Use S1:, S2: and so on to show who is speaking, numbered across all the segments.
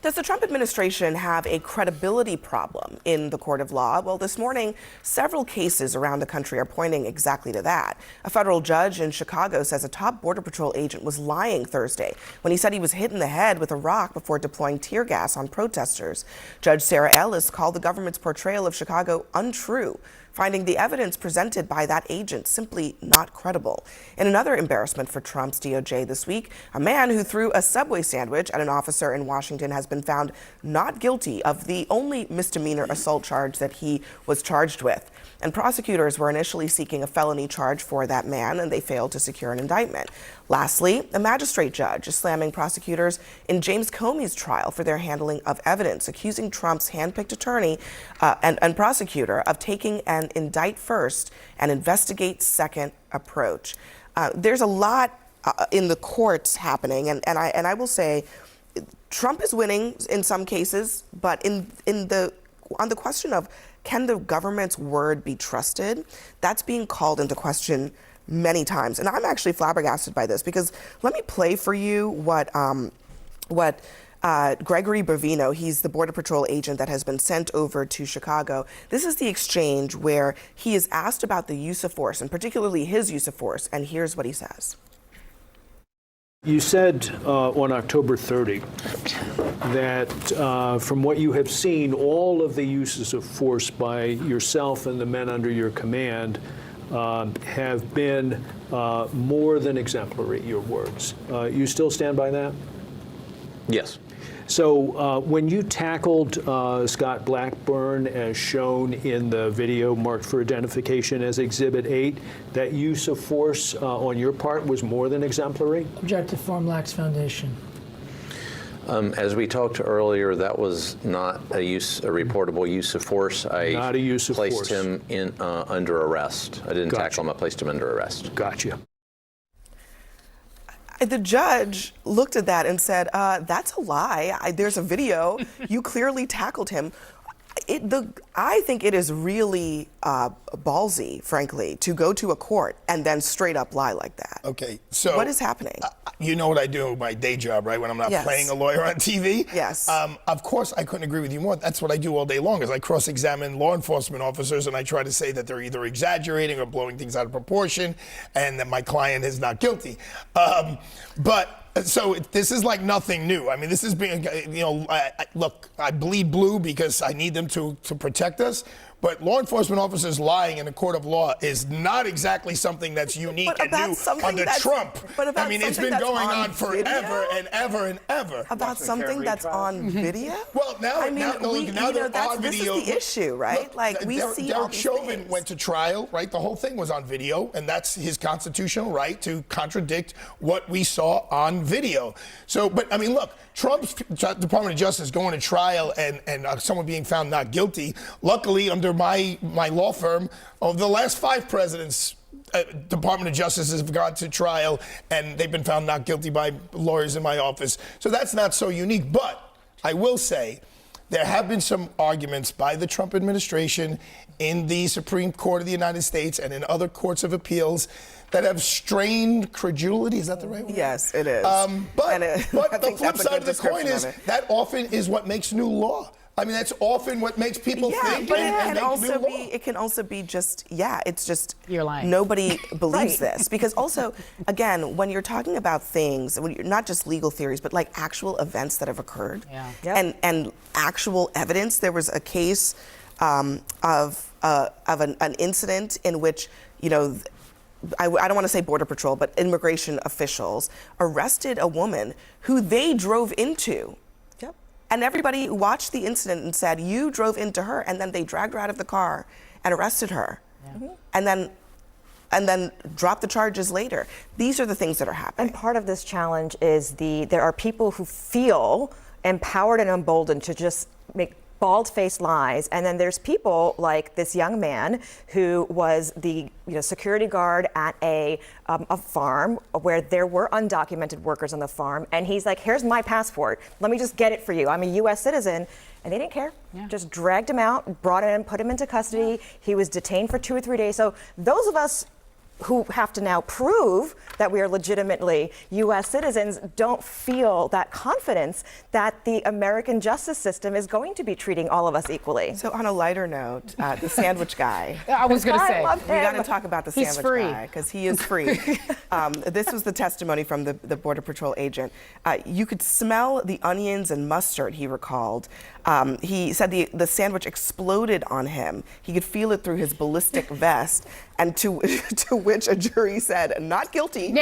S1: Does the Trump administration have a credibility problem in the court of law? Well, this morning, several cases around the country are pointing exactly to that. A federal judge in Chicago says a top Border Patrol agent was lying Thursday when he said he was hit in the head with a rock before deploying tear gas on protesters. Judge Sarah Ellis called the government's portrayal of Chicago untrue, finding the evidence presented by that agent simply not credible. In another embarrassment for Trump's DOJ this week, a man who threw a Subway sandwich at an officer in Washington has been found not guilty of the only misdemeanor assault charge that he was charged with. And prosecutors were initially seeking a felony charge for that man, and they failed to secure an indictment. Lastly, a magistrate judge is slamming prosecutors in James Comey's trial for their handling of evidence, accusing Trump's handpicked attorney and prosecutor of taking an indict first and investigate second approach. There's a lot in the courts happening, and I will say Trump is winning in some cases, but on the question of can the government's word be trusted, that's being called into question many times. And I'm actually flabbergasted by this, because let me play for you what Gregory Bovino, he's the Border Patrol agent that has been sent over to Chicago. This is the exchange where he is asked about the use of force, and particularly his use of force, and here's what he says.
S2: You said on October 30 that from what you have seen, all of the uses of force by yourself and the men under your command have been more than exemplary, your words. You still stand by that?
S3: Yes.
S2: So when you tackled Scott Blackburn, as shown in the video marked for identification as Exhibit 8, that use of force on your part was more than exemplary?
S4: Objective form lacks foundation.
S3: As we talked earlier, that was not a reportable use of force.
S2: Not a use of
S3: placed
S2: force.
S3: him in under arrest. I didn't
S2: Gotcha.
S3: tackle him. I placed him under arrest.
S2: Gotcha.
S1: The judge looked at that and said, that's a lie. There's a video. You clearly tackled him. I think it is really ballsy, frankly, to go to a court and then straight up lie like that.
S5: Okay, so
S1: what is happening?
S5: You know what I do, my day job, right? When I'm not
S1: Yes.
S5: playing a lawyer on TV.
S1: Yes.
S5: Of course, I couldn't agree with you more. That's what I do all day long, is I cross-examine law enforcement officers, and I try to say that they're either exaggerating or blowing things out of proportion, and that my client is not guilty. So this is like nothing new. I mean, this is being, look, I bleed blue because I need them to protect us. But law enforcement officers lying in a court of law is not exactly something that's unique and new under Trump. I mean, it's been going on forever and ever and ever.
S1: About something that's on video?
S5: Well, now there are video.
S1: This is the issue, right?
S5: Look,
S1: like we see all
S5: Derek
S1: these
S5: Chauvin
S1: things.
S5: went to trial, right? The whole thing was on video, and that's his constitutional right to contradict what we saw on video. So, but I mean, look, Trump's Department of Justice going to trial and someone being found not guilty. Luckily, under my law firm, of the last 5 presidents, Department of Justice have gone to trial and they've been found not guilty by lawyers in my office. So that's not so unique. But I will say there have been some arguments by the Trump administration in the Supreme Court of the United States and in other courts of appeals that have strained credulity. Is that the right word?
S1: Yes, it is.
S5: But the flip side of the coin is that often is what makes new law. I mean, that's often what makes people think.
S1: But
S5: it
S1: can also be just, it's just
S4: You're lying.
S1: Nobody believes this. Because also, again, when you're talking about things, when you're not just legal theories, but like actual events that have occurred, and actual evidence. There was a case of an incident in which, I don't want to say Border Patrol, but immigration officials arrested a woman who they drove into. And everybody watched the incident and said, you drove into her, and then they dragged her out of the car and arrested her. And then dropped the charges later. These are the things that are happening.
S6: And part of this challenge is there are people who feel empowered and emboldened to just make bald-faced lies, and then there's people like this young man who was the security guard at a farm where there were undocumented workers on the farm, and he's like, here's my passport, let me just get it for you, I'm a U.S. citizen. And they didn't care. Just dragged him out, brought him in, put him into custody. He was detained for 2 or 3 days. So those of us who have to now prove that we are legitimately U.S. citizens don't feel that confidence that the American justice system is going to be treating all of us equally.
S1: So on a lighter note, the sandwich guy.
S7: I was going to
S6: I
S7: say.
S6: love
S1: We
S6: him.
S1: got to talk about the
S7: He's
S1: sandwich
S7: free.
S1: guy because he is free. This was the testimony from the Border Patrol agent. You could smell the onions and mustard, he recalled. He said the sandwich exploded on him. He could feel it through his ballistic vest, and to which a jury said, not guilty.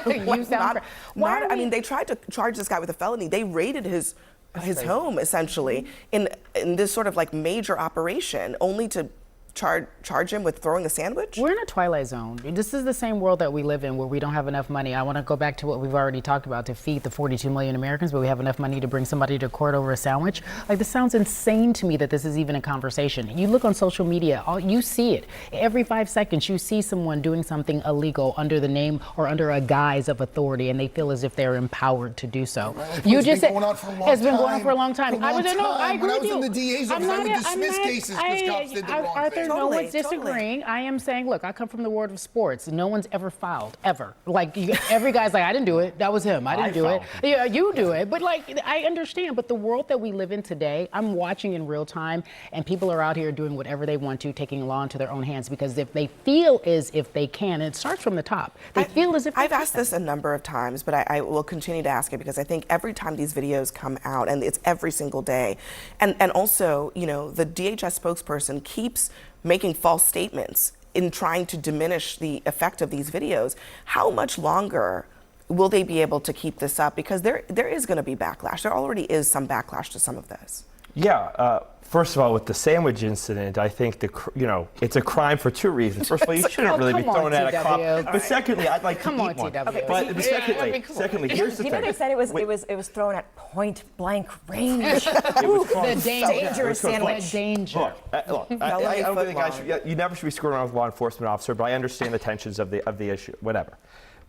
S7: You sound
S1: I mean, they tried to charge this guy with a felony. They raided his home, essentially, in this sort of like major operation, only to charge him with throwing a sandwich?
S7: We're in a twilight zone. This is the same world that we live in where we don't have enough money. I want to go back to what we've already talked about to feed the 42 million Americans, but we have enough money to bring somebody to court over a sandwich. Like, this sounds insane to me that this is even a conversation. You look on social media, you see it. Every 5 seconds, you see someone doing something illegal under the name or under a guise of authority, and they feel as if they're empowered to do so.
S5: It's been going on for a long
S7: It's been going on
S5: time.
S7: for a long time. I agree
S5: When I was
S7: with
S5: in
S7: you.
S5: the DA's office, I would dismiss cases because cops did the wrong
S7: Arthur,
S5: thing.
S7: no
S1: Totally,
S7: one's disagreeing. I am saying, look, I come from the world of sports. No one's ever fouled, ever. Like, every guy's like, I didn't do it. That was him. I didn't do it. Yeah, you do it. But, like, I understand. But the world that we live in today, I'm watching in real time, and people are out here doing whatever they want to, taking law into their own hands, because if they feel as if they can, and it starts from the top, they feel as if they
S1: I've
S7: can.
S1: asked this a number of times, but I will continue to ask it because I think every time these videos come out, and it's every single day, and also, you know, the DHS spokesperson keeps making false statements in trying to diminish the effect of these videos. How much longer will they be able to keep this up? Because there is going to be backlash. There already is some backlash to some of this.
S8: Yeah. First of all, with the sandwich incident, I think it's a crime for two reasons. First of all, you shouldn't really be
S7: come on,
S8: thrown at a cop.
S7: TW.
S8: But secondly, I'd like to
S7: Come
S8: eat
S7: on,
S8: one.
S7: TW.
S8: But
S7: Okay,
S8: secondly, here's the
S6: You
S8: thing.
S6: know, they said it was thrown at point blank range.
S8: It was called
S7: The danger.
S6: Dangerous sandwich.
S7: The danger.
S8: Look, I don't think you never should be screwing around with a law enforcement officer, but I understand the tensions of the issue, whatever.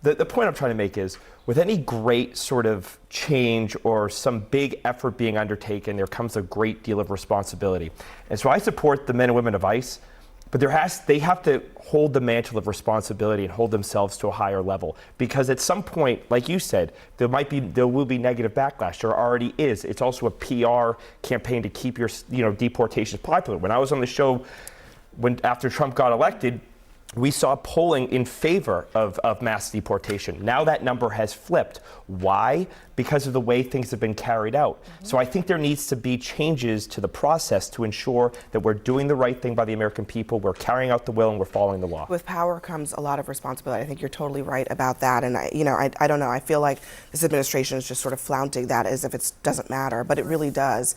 S8: The point I'm trying to make is, with any great sort of change or some big effort being undertaken, there comes a great deal of responsibility. And so I support the men and women of ICE, but they have to hold the mantle of responsibility and hold themselves to a higher level. Because at some point, like you said, there will be negative backlash. There already is. It's also a PR campaign to keep your deportations popular. When I was on the show after Trump got elected, we saw polling in favor of mass deportation. Now that number has flipped. Why? Because of the way things have been carried out. So I think there needs to be changes to the process to ensure that we're doing the right thing by the American people, we're carrying out the will, and we're following the law.
S1: With power comes a lot of responsibility. I think you're totally right about that. And I don't know. I feel like this administration is just sort of flaunting that as if it doesn't matter, but it really does.